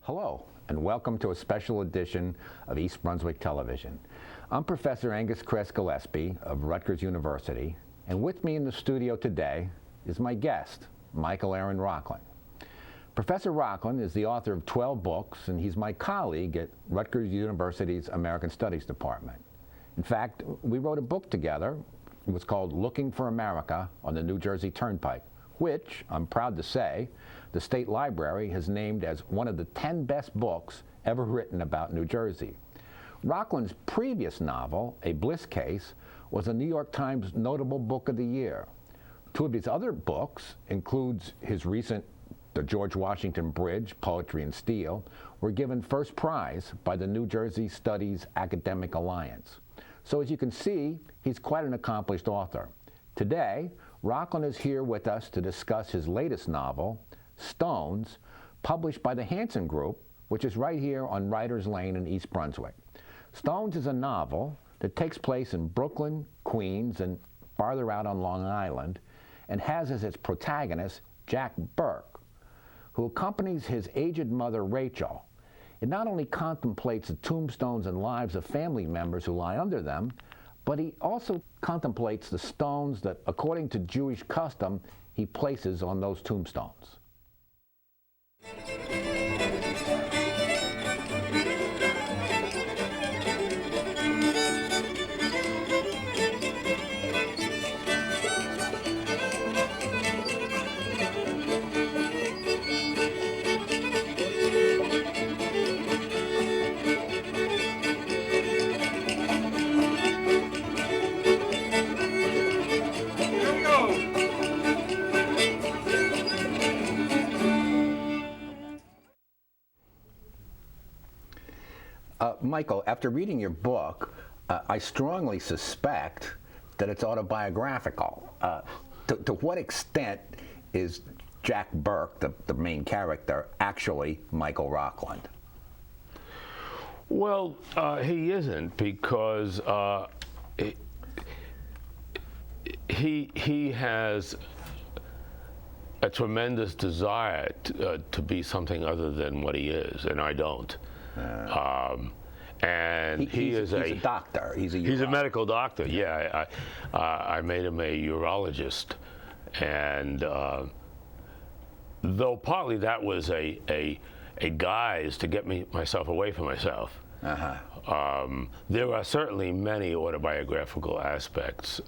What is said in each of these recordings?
Hello, and welcome to a special edition of East Brunswick Television. I'm Professor Angus Kress Gillespie of Rutgers University, and with me in the studio today is my guest, Michael Aaron Rockland. Professor Rockland is the author of 12 books, and he's my colleague at Rutgers University's American Studies Department. In fact, we wrote a book together. It was called Looking for America on the New Jersey Turnpike, which, I'm proud to say, the State Library has named as one of the 10 best books ever written about New Jersey. Rockland's previous novel, A Bliss Case, was a New York Times Notable Book of the Year. Two of his other books includes his recent The George Washington Bridge, Poetry and Steel, were given first prize by the New Jersey Studies Academic Alliance. So as you can see, he's quite an accomplished author. Today, Rockland is here with us to discuss his latest novel, Stones, published by the Hansen Group, which is right here on Writers Lane in East Brunswick. Stones is a novel that takes place in Brooklyn, Queens, and farther out on Long Island, and has as its protagonist Jack Burke, who accompanies his aged mother Rachel. It not only contemplates the tombstones and lives of family members who lie under them, but he also contemplates the stones that, according to Jewish custom, he places on those tombstones. Michael, after reading your book, I strongly suspect that it's autobiographical. To what extent is Jack Burke, the main character, actually Michael Rockland? Well, he isn't, because he has a tremendous desire to be something other than what he is, and I don't. And he's a doctor. He's a medical doctor. Yeah, I made him a urologist, and though partly that was a guise to get myself away from myself. There are certainly many autobiographical aspects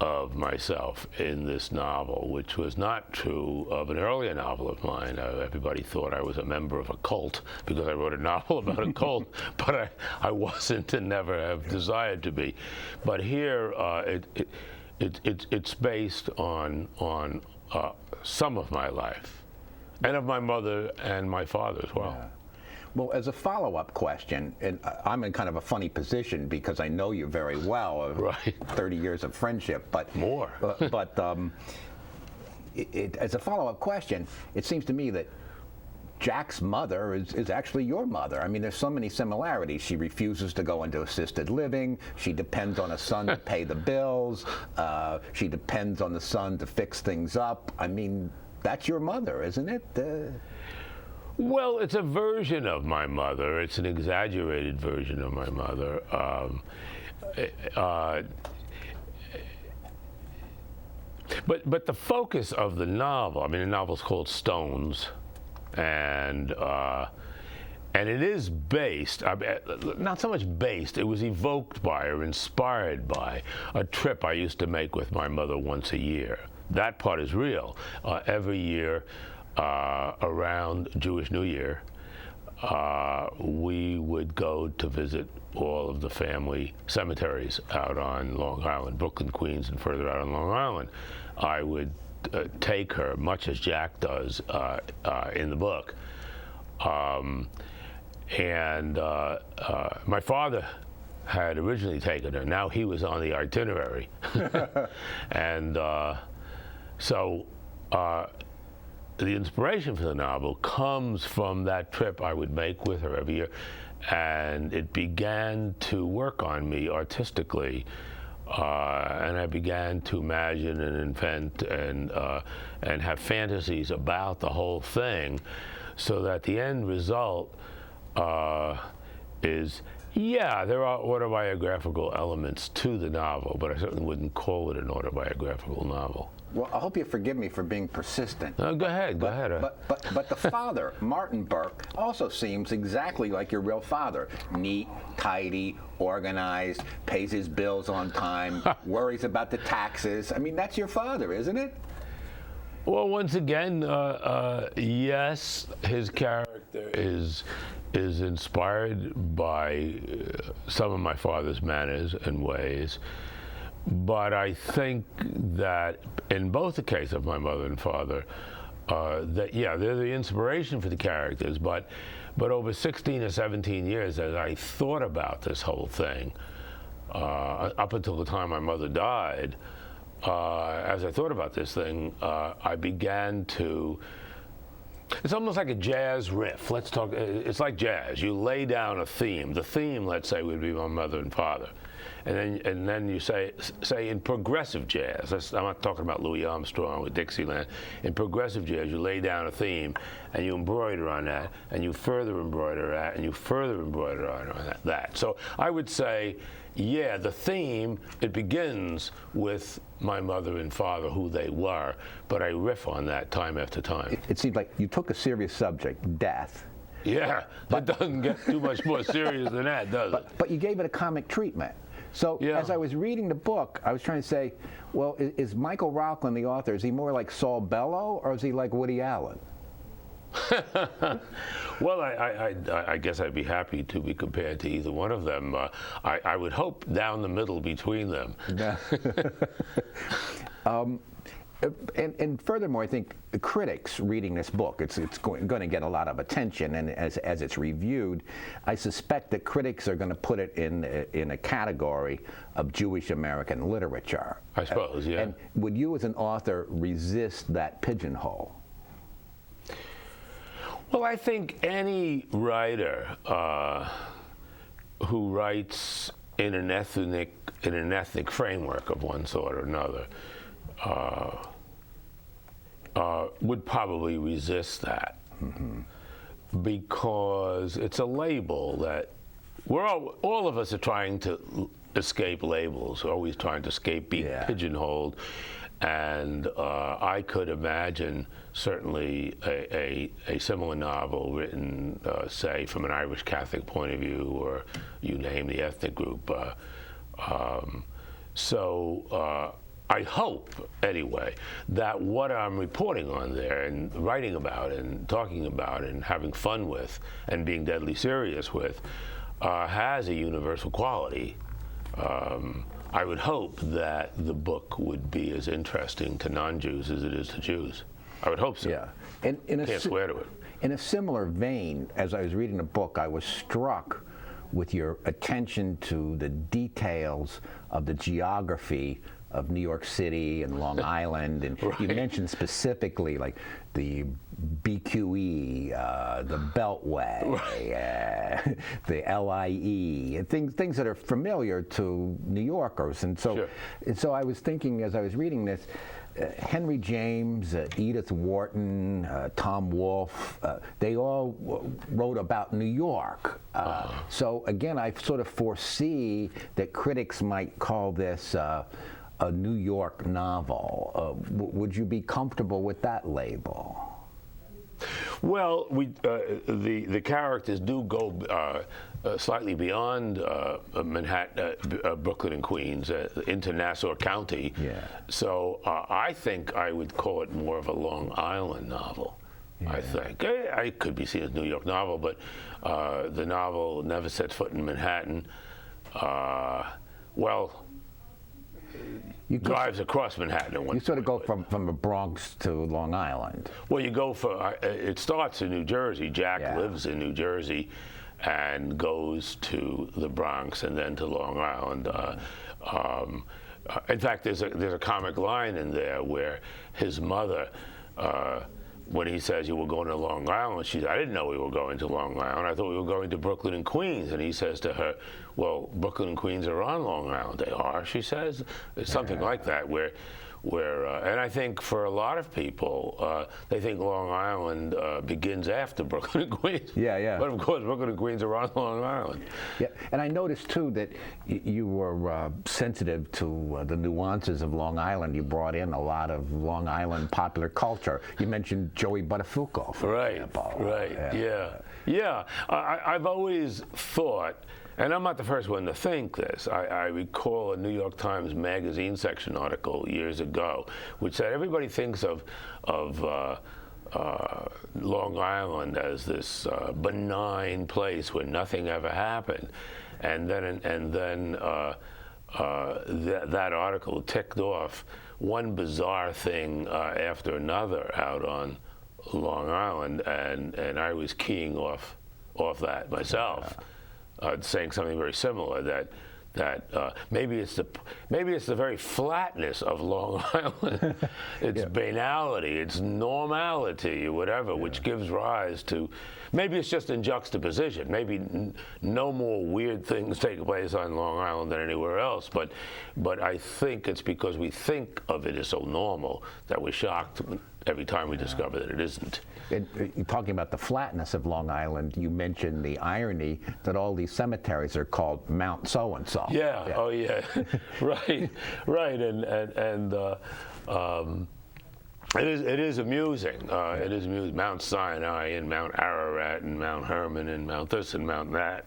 of myself in this novel, which was not true of an earlier novel of mine. Everybody thought I was a member of a cult because I wrote a novel about a cult, but I wasn't and never have desired to be. But here, it's based on some of my life, and of my mother and my father as well. Yeah. Well, as a follow-up question, and I'm in kind of a funny position because I know you very well, right. 30 years of friendship, but more. As a follow-up question, it seems to me that Jack's mother is actually your mother. I mean, there's so many similarities. She refuses to go into assisted living. She depends on a son to pay the bills. She depends on the son to fix things up. I mean, that's your mother, isn't it? Well, it's a version of my mother. It's an exaggerated version of my mother. But the focus of the novel, I mean, the novel's called Stones, and it is based, not so much based, it was evoked by or inspired by a trip I used to make with my mother once a year. That part is real. Every year, around Jewish New Year, we would go to visit all of the family cemeteries out on Long Island, Brooklyn, Queens, and further out on Long Island. I would take her, much as Jack does in the book. My father had originally taken her. Now he was on the itinerary. And so the inspiration for the novel comes from that trip I would make with her every year, and it began to work on me artistically, and I began to imagine and invent and have fantasies about the whole thing, so that the end result is, yeah, there are autobiographical elements to the novel, but I certainly wouldn't call it an autobiographical novel. Well, I hope you forgive me for being persistent. Go ahead, go ahead. But the father, Martin Burke, also seems exactly like your real father. Neat, tidy, organized, pays his bills on time, worries about the taxes. I mean, that's your father, isn't it? Well, once again, yes, his character is inspired by some of my father's manners and ways. But I think that in both the case of my mother and father, that yeah, they're the inspiration for the characters. But over 16 or 17 years, as I thought about this whole thing, up until the time my mother died, as I thought about this thing, I began to. It's almost like a jazz riff. Let's talk. It's like jazz. You lay down a theme. The theme, let's say, would be my mother and father. And then you say in progressive jazz, I'm not talking about Louis Armstrong with Dixieland. In progressive jazz, you lay down a theme, and you embroider on that, and you further embroider that, and you further embroider on that. So I would say, yeah, the theme, it begins with my mother and father, who they were, but I riff on that time after time. It seems like you took a serious subject, death. Yeah, that doesn't get too much more serious than that, does it? But you gave it a comic treatment. So yeah. As I was reading the book, I was trying to say, well, is Michael Rockland, the author, is he more like Saul Bellow, or is he like Woody Allen? Well, I guess I'd be happy to be compared to either one of them. I would hope down the middle between them. And furthermore, I think the critics reading this book, it's going to get a lot of attention, and as it's reviewed, I suspect that critics are going to put it in a category of Jewish American literature. I suppose, yeah. And would you, as an author, resist that pigeonhole? Well, I think any writer who writes in an ethnic framework of one sort or another would probably resist that, because it's a label that all of us are trying to escape labels, always trying to escape being pigeonholed. And I could imagine certainly a similar novel written, say, from an Irish Catholic point of view, or you name the ethnic group. So I hope, anyway, that what I'm reporting on there and writing about and talking about and having fun with and being deadly serious with has a universal quality. I would hope that the book would be as interesting to non-Jews as it is to Jews. I would hope so. Yeah. Can't swear to it. In a similar vein, as I was reading the book, I was struck with your attention to the details of the geography of New York City and Long Island, and right. You mentioned specifically like the BQE, the Beltway, right. The LIE, things that are familiar to New Yorkers, and so sure. And so I was thinking as I was reading this. Henry James, Edith Wharton, Tom Wolfe, they all wrote about New York. So again, I sort of foresee that critics might call this a New York novel. Would you be comfortable with that label? Well, the characters do go slightly beyond Manhattan, Brooklyn and Queens, into Nassau County. Yeah. So I think I would call it more of a Long Island novel. Yeah. I think I could be seen as a New York novel, but the novel never sets foot in Manhattan. Drives across Manhattan at one You sort of point, go from the Bronx to Long Island. Well, you go for, it starts in New Jersey. Jack Yeah. lives in New Jersey and goes to the Bronx and then to Long Island. In fact, there's a comic line in there where his mother, when he says, "You were going to Long Island," she says, "I didn't know we were going to Long Island. I thought we were going to Brooklyn and Queens." And he says to her, "Well, Brooklyn and Queens are on Long Island." "They are," she says. It's something like that, where and I think for a lot of people, they think Long Island begins after Brooklyn and Queens. Yeah, yeah. But of course, Brooklyn and Queens are on Long Island. Yeah, and I noticed too that you were sensitive to the nuances of Long Island. You brought in a lot of Long Island popular culture. You mentioned Joey Buttafuoco, for example. Right, yeah. I've always thought, and I'm not the first one to think this. I recall a New York Times Magazine section article years ago, which said everybody thinks of Long Island as this benign place where nothing ever happened, and then that article ticked off one bizarre thing after another out on Long Island, and I was keying off that myself. Saying something very similar, that maybe it's the very flatness of Long Island, its banality, its normality, or whatever, which gives rise to. Maybe it's just in juxtaposition. Maybe no more weird things take place on Long Island than anywhere else. But I think it's because we think of it as so normal that we're shocked every time we discover that it isn't. And talking about the flatness of Long Island, you mentioned the irony that all these cemeteries are called Mount So-and-so. Yeah. Oh, yeah. Right. And it is amusing. It is amusing. Mount Sinai and Mount Ararat and Mount Hermon and Mount this and Mount that.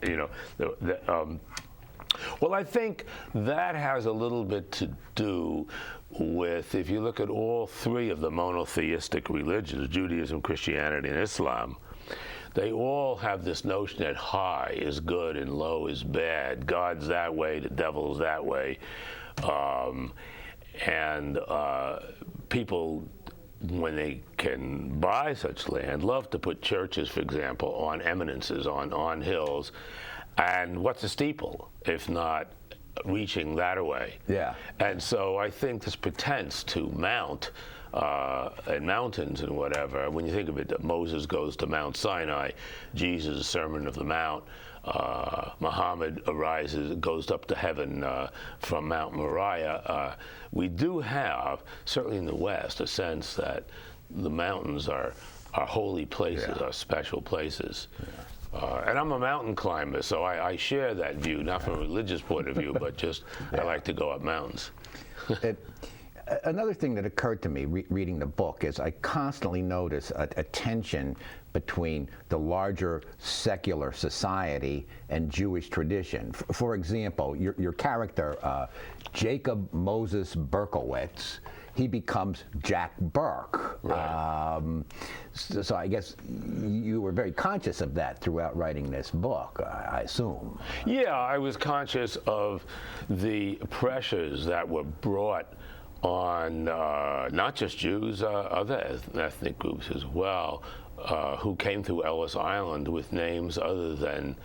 Well, I think that has a little bit to do with, if you look at all three of the monotheistic religions, Judaism, Christianity, and Islam, they all have this notion that high is good and low is bad. God's that way, the devil's that way. And people, when they can buy such land, love to put churches, for example, on eminences, on hills. And what's a steeple, if not reaching that away? Yeah. And so I think this pretense to mount and mountains and whatever, when you think of it, that Moses goes to Mount Sinai, Jesus' Sermon of the Mount, Muhammad goes up to heaven from Mount Moriah. We do have, certainly in the West, a sense that the mountains are holy places, are special places. And I'm a mountain climber, so I share that view, not from a religious point of view, but just I like to go up mountains. Another thing that occurred to me reading the book is I constantly notice a tension between the larger secular society and Jewish tradition. For example, your character, Jacob Moses Berkowitz, he becomes Jack Burke. Right. So I guess you were very conscious of that throughout writing this book, I assume. Yeah, I was conscious of the pressures that were brought on not just Jews, other ethnic groups as well, who came through Ellis Island with names other than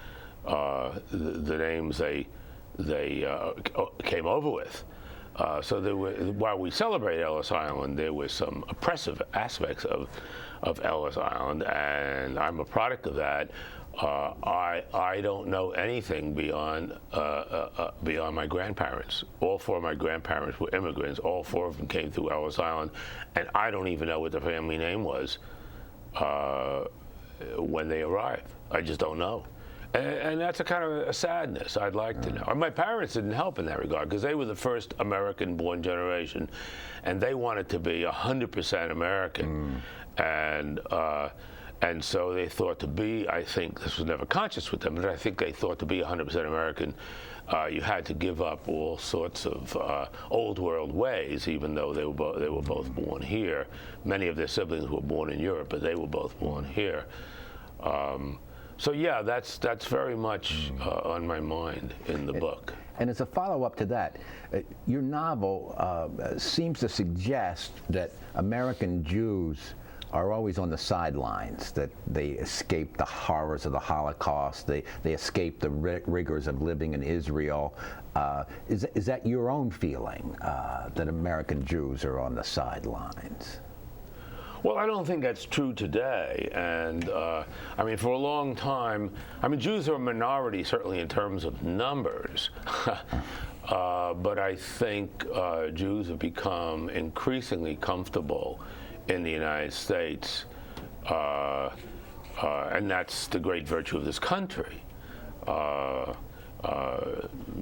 the names they came over with. So there were, while we celebrate Ellis Island, there were some oppressive aspects of Ellis Island, and I'm a product of that. I don't know anything beyond my grandparents. All four of my grandparents were immigrants. All four of them came through Ellis Island, and I don't even know what their family name was when they arrived. I just don't know. And that's a kind of a sadness. I'd like to know. And my parents didn't help in that regard because they were the first American-born generation, and they wanted to be 100% American. And so they thought to be, I think, this was never conscious with them, but I think they thought to be 100% American, you had to give up all sorts of old world ways, even though they were both born here. Many of their siblings were born in Europe, but they were both born here. So yeah, that's very much on my mind in the book. And as a follow-up to that, your novel seems to suggest that American Jews are always on the sidelines, that they escape the horrors of the Holocaust, they escape the rigors of living in Israel. Is that your own feeling, that American Jews are on the sidelines? Well, I don't think that's true today. And I mean, for a long time, I mean, Jews are a minority, certainly in terms of numbers. But I think Jews have become increasingly comfortable in the United States, and that's the great virtue of this country.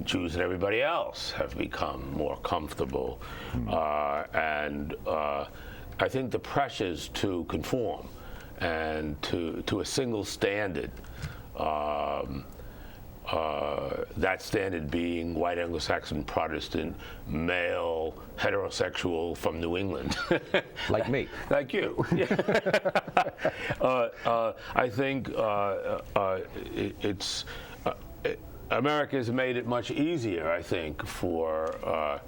Jews and everybody else have become more comfortable, and I think the pressures to conform and to a single standard, that standard being white Anglo-Saxon Protestant, male, heterosexual from New England. Like me. Like you. I think America's made it much easier, I think, for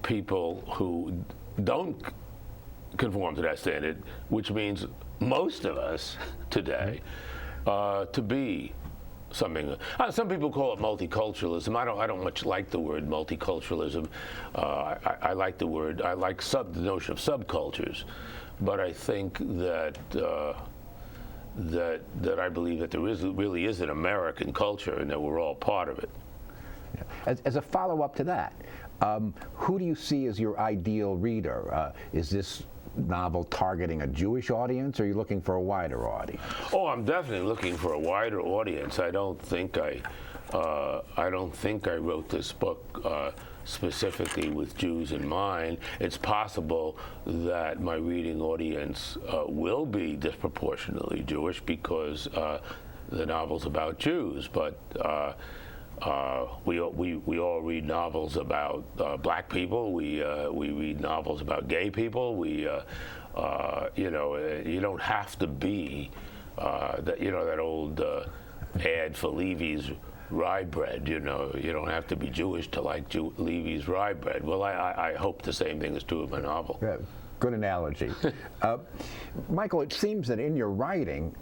people who don't conform to that standard, which means most of us today, to be something. Some people call it multiculturalism. I don't much like the word multiculturalism. I like the word. I like the notion of subcultures, but I think that that I believe that there really is an American culture, and that we're all part of it. As a follow-up to that, who do you see as your ideal reader? Is this novel targeting a Jewish audience, or are you looking for a wider audience? Oh, I'm definitely looking for a wider audience. I don't think I wrote this book specifically with Jews in mind. It's possible that my reading audience will be disproportionately Jewish because the novel's about Jews, but we all read novels about black people. We read novels about gay people. You don't have to be that old ad for Levy's rye bread. You don't have to be Jewish to like Levy's rye bread. Well, I hope the same thing is true of my novel. Yeah. Good analogy. Michael, it seems that in your writing,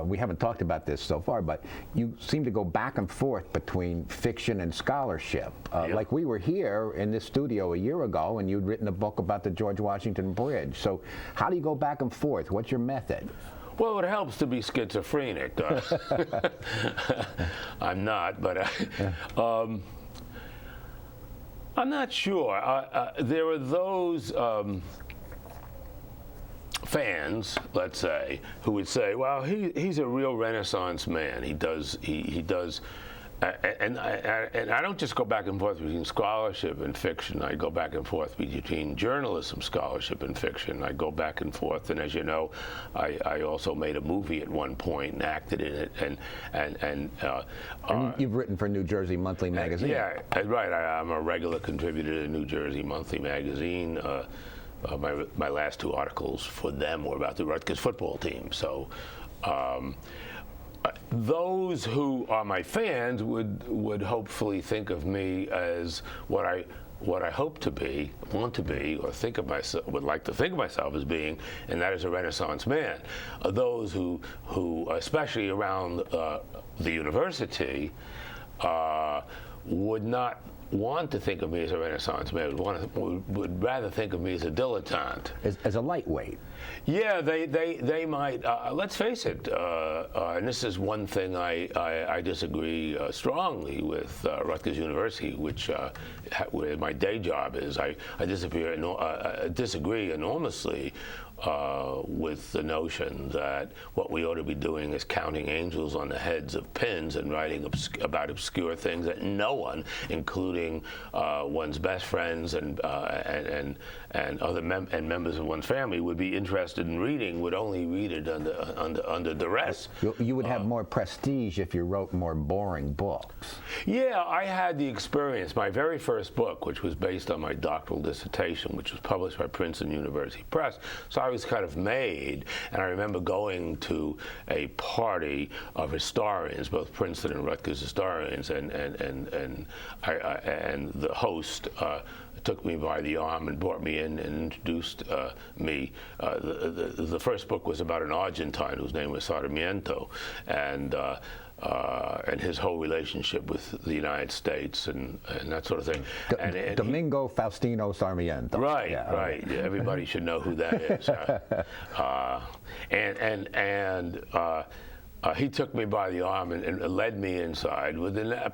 we haven't talked about this so far, but you seem to go back and forth between fiction and scholarship. Like we were here in this studio a year ago, and you'd written a book about the George Washington Bridge. So how do you go back and forth? What's your method? Well, it helps to be schizophrenic. I'm not, but I'm not sure. There are those fans, let's say, who would say, "Well, he's a real Renaissance man. He does, and I don't just go back and forth between scholarship and fiction. I go back and forth between journalism, scholarship, and fiction. I go back and forth, and as you know, I also made a movie at one point and acted in it, and you've written for New Jersey Monthly Magazine. Yeah, right. I'm a regular contributor to New Jersey Monthly Magazine. My last two articles for them were about the Rutgers football team. So those who are my fans would hopefully think of me as what I hope to be, want to be, or think of myself, would like to think of myself as being, and that is a Renaissance man. Those who especially around the university, would not want to think of me as a Renaissance man, would rather think of me as a dilettante. As a lightweight. Yeah, they might. Let's face it, and this is one thing I disagree strongly with Rutgers University, which where my day job is. I disagree enormously with the notion that what we ought to be doing is counting angels on the heads of pins and writing about obscure things that no one, including one's best friends and other members of one's family, would be interested in reading. Would only read it under duress. You would have more prestige if you wrote more boring books. Yeah, I had the experience. My very first book, which was based on my doctoral dissertation, which was published by Princeton University Press, so I was kind of made, and I remember going to a party of historians, both Princeton and Rutgers historians, and the host took me by the arm and brought me in and introduced me. The first book was about an Argentine whose name was Sarmiento, and his whole relationship with the United States and that sort of thing. Domingo Faustino Sarmiento. Right, yeah, right. Yeah, everybody should know who that is. he took me by the arm and led me inside.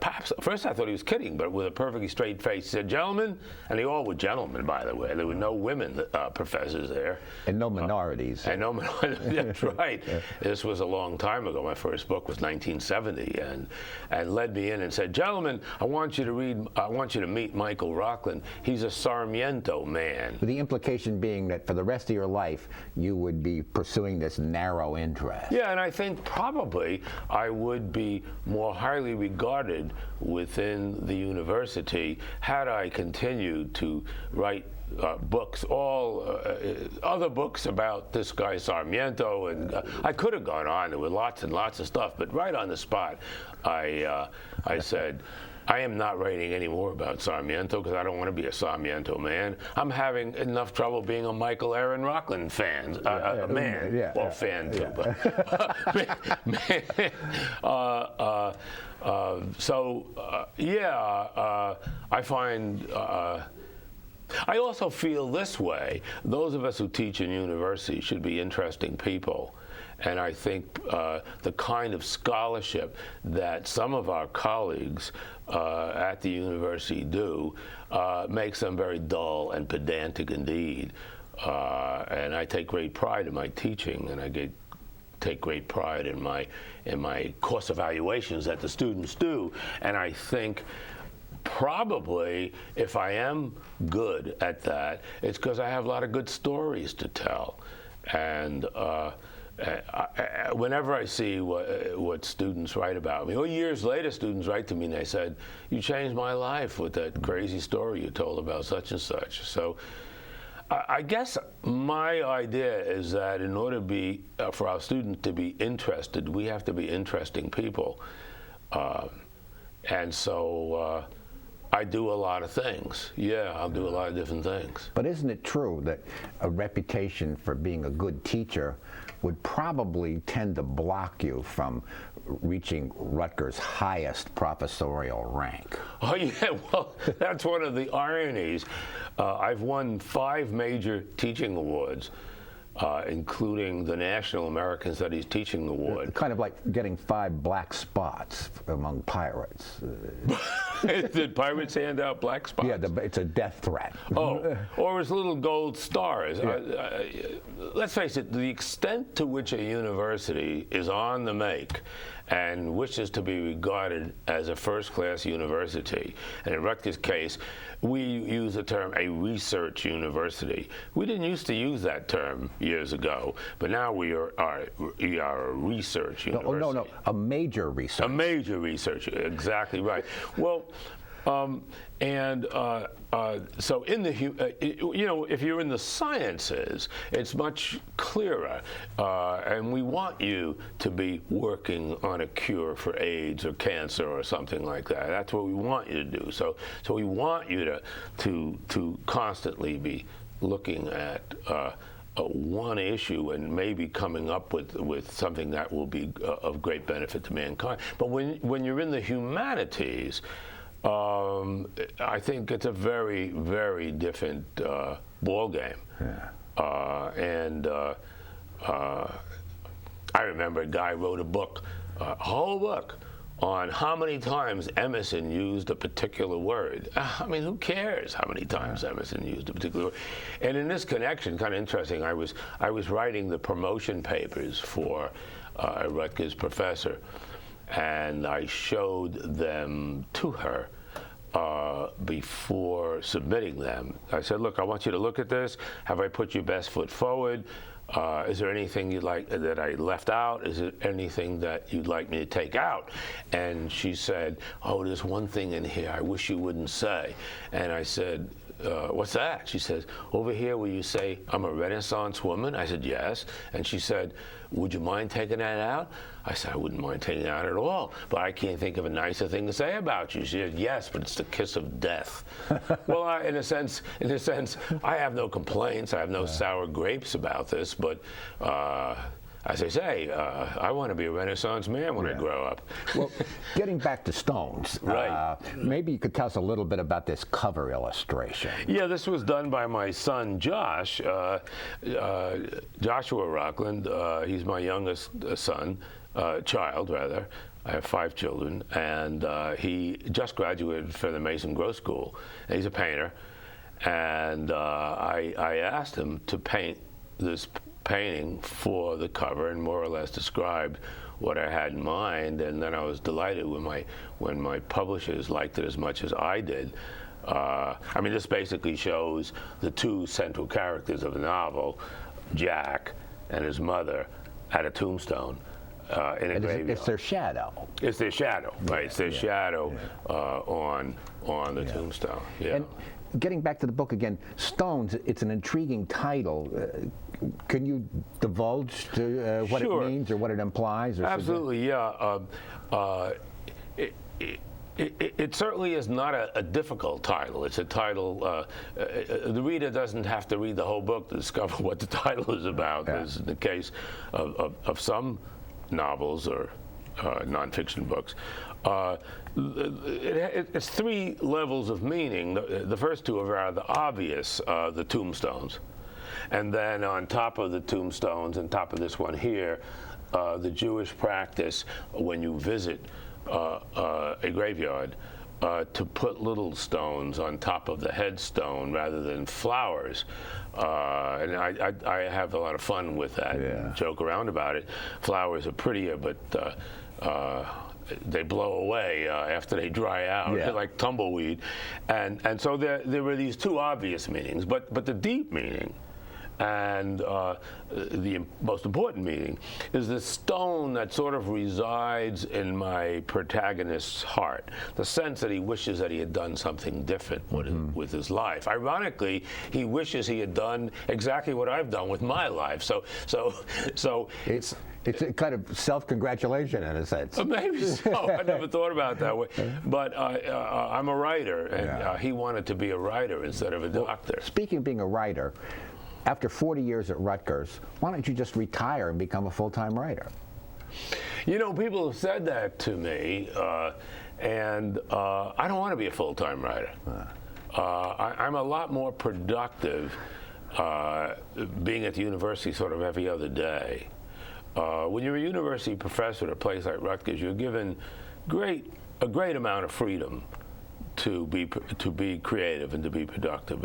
Perhaps, first I thought he was kidding, but with a perfectly straight face, he said, "Gentlemen," and they all were gentlemen, by the way. There were no women professors there. And no minorities. And no minorities, that's right. This was a long time ago. My first book was 1970, and led me in and said, "Gentlemen, I want you to meet Michael Rockland. He's a Sarmiento man." The implication being that for the rest of your life, you would be pursuing this narrow interest. Yeah, and I think probably I would be more highly regarded within the university had I continued to write books, other books about this guy Sarmiento, and I could have gone on. There were lots and lots of stuff, but right on the spot, I said, I am not writing any more about Sarmiento because I don't want to be a Sarmiento man. I'm having enough trouble being a Michael Aaron Rockland fan, man. Fan too, but I find. I also feel this way. Those of us who teach in universities should be interesting people. And I think the kind of scholarship that some of our colleagues at the university do makes them very dull and pedantic indeed. And I take great pride in my teaching, and I take great pride in my course evaluations that the students do. And I think probably if I am good at that, it's because I have a lot of good stories to tell. And whenever I see what students write about me, or years later students write to me and they said, "You changed my life with that crazy story you told about such and such." So I guess my idea is that in order to be, for our students to be interested, we have to be interesting people. And so I do a lot of things. Yeah, I'll do a lot of different things. But isn't it true that a reputation for being a good teacher would probably tend to block you from reaching Rutgers' highest professorial rank? Oh yeah, well, that's one of the ironies. I've won 5 major teaching awards, including the National American Studies Teaching Award. Kind of like getting 5 black spots among pirates. Did pirates hand out black spots? Yeah, it's a death threat. Oh, or as little gold stars. Yeah. Let's face it, the extent to which a university is on the make and wishes to be regarded as a first-class university, and in Rutgers' case, we use the term a research university. We didn't used to use that term years ago, but now we are a research university. No, a major research. A major research, exactly right. Well, so in the, if you're in the sciences, it's much clearer, and we want you to be working on a cure for AIDS or cancer or something like that. That's what we want you to do. So we want you to constantly be looking at one issue and maybe coming up with something that will be of great benefit to mankind. But when you're in the humanities, I think it's a very, very different ball game. Yeah. I remember a guy wrote a whole book, on how many times Emerson used a particular word. I mean, who cares how many times Emerson used a particular word? And in this connection, kind of interesting, I was writing the promotion papers for a Rutgers professor, and I showed them to her before submitting them. I said, "Look, I want you to look at this. Have I put your best foot forward? Is there anything you'd like that I left out? Is there anything that you'd like me to take out?" And she said, "Oh, there's one thing in here I wish you wouldn't say." And I said, "What's that?" She says, "Over here where you say I'm a Renaissance woman." I said, "Yes." And she said, "Would you mind taking that out?" I said, "I wouldn't mind taking it out at all, but I can't think of a nicer thing to say about you." She said, "Yes, but it's the kiss of death." Well, in a sense, I have no complaints. I have no sour grapes about this, but as I say, I want to be a Renaissance man when I grow up. Well, getting back to Stones, Right. maybe you could tell us a little bit about this cover illustration. Yeah, this was done by my son Josh, Joshua Rockland. He's my youngest child rather. I have 5 children, and he just graduated from the Mason Grove School. And he's a painter, and I asked him to paint this painting for the cover and more or less described what I had in mind, and then I was delighted when my publishers liked it as much as I did. I mean, this basically shows the 2 central characters of the novel, Jack and his mother, at a tombstone in a graveyard. It's their shadow. It's their shadow, right? It's their shadow on the tombstone. Yeah. And getting back to the book again, Stones, it's an intriguing title. Can you divulge to what Sure. it means or what it implies? Or Absolutely, yeah. It certainly is not a difficult title. It's a title, the reader doesn't have to read the whole book to discover what the title is about, as in the case of some novels or nonfiction books. It's 3 levels of meaning. The first 2 are rather obvious, the tombstones. And then on top of the tombstones, on top of this one here, the Jewish practice when you visit a graveyard to put little stones on top of the headstone rather than flowers. And I have a lot of fun with that and joke around about it. Flowers are prettier, but they blow away after they dry out, like tumbleweed. And so there were these 2 obvious meanings, but the deep meaning and the most important meaning is the stone that sort of resides in my protagonist's heart, the sense that he wishes that he had done something different with his life. Ironically, he wishes he had done exactly what I've done with my life. So It's a kind of self-congratulation in a sense. Maybe so. I never thought about it that way. But I'm a writer, and he wanted to be a writer instead of a doctor. Speaking of being a writer, after 40 years at Rutgers, why don't you just retire and become a full-time writer? You know, people have said that to me, and I don't want to be a full-time writer. I'm a lot more productive being at the university sort of every other day. When you're a university professor at a place like Rutgers, you're given a great amount of freedom to be creative and to be productive.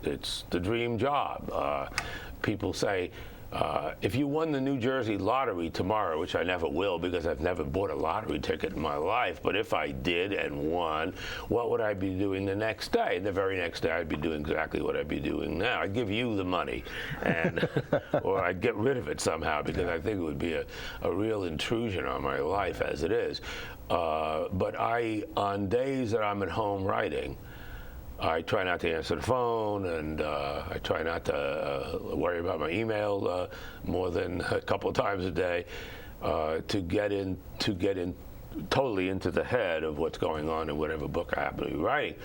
It's the dream job. People say, if you won the New Jersey lottery tomorrow, which I never will because I've never bought a lottery ticket in my life, but if I did and won, what would I be doing the next day? The very next day I'd be doing exactly what I'd be doing now. I'd give you the money, and or I'd get rid of it somehow because I think it would be a real intrusion on my life as it is. But on days that I'm at home writing, I try not to answer the phone, and I try not to worry about my email more than a couple of times a day to get in totally into the head of what's going on in whatever book I happen to be writing.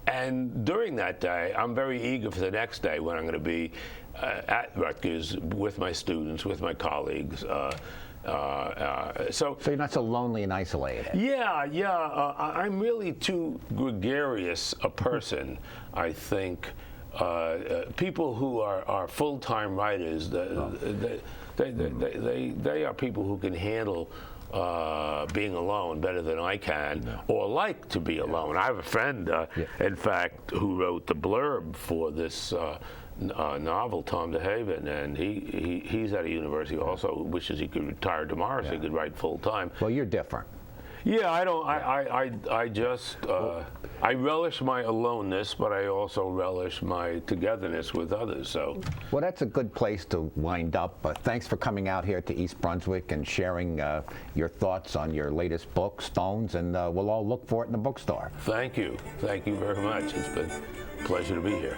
And during that day, I'm very eager for the next day when I'm going to be at Rutgers with my students, with my colleagues. So you're not so lonely and isolated. Yeah. I'm really too gregarious a person, I think. People who are full-time writers, they are people who can handle being alone better than I can, or like to be alone. I have a friend, in fact, who wrote the blurb for this novel, Tom DeHaven, and he's at a university also, wishes he could retire tomorrow so he could write full time. Well, you're different. Yeah, I don't. I just I relish my aloneness, but I also relish my togetherness with others. So. Well, that's a good place to wind up. Thanks for coming out here to East Brunswick and sharing your thoughts on your latest book, Stones, and we'll all look for it in the bookstore. Thank you very much. It's been a pleasure to be here.